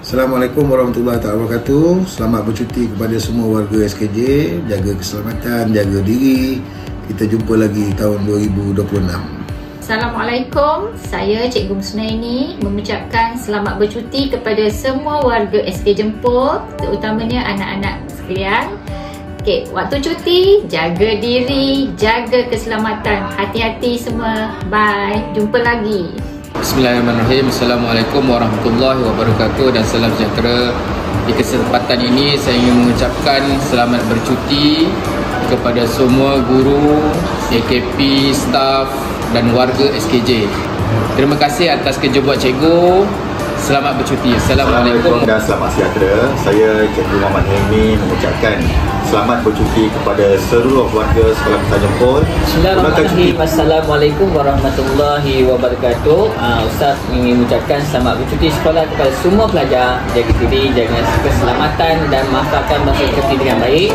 Assalamualaikum warahmatullahi wabarakatuh. Selamat bercuti kepada semua warga SKJ. Jaga keselamatan, jaga diri. Kita jumpa lagi tahun 2026. Assalamualaikum, saya Cikgu Musnaini mengucapkan selamat bercuti kepada semua warga SK Jempol, terutamanya anak-anak sekalian. Okey, waktu cuti, jaga diri, jaga keselamatan. Hati-hati semua. Bye. Jumpa lagi. Bismillahirrahmanirrahim. Assalamualaikum warahmatullahi wabarakatuh dan salam sejahtera. Di kesempatan ini saya ingin mengucapkan selamat bercuti kepada semua guru, AKP, staf dan warga SKJ. Terima kasih atas kerja buat cikgu. Selamat bercuti. Assalamualaikum dan selamat sejahtera. Saya Cikgu Muhammad Hilmi mengucapkan selamat bercuti kepada seluruh warga Sekolah Menengah Jempol. Bismillahirrahmanirrahim. Assalamualaikum warahmatullahi wabarakatuh. Ustaz ingin mengucapkan selamat bercuti sekolah kepada semua pelajar. Jaga diri, jaga keselamatan dan manfaatkan masa cuti dengan baik.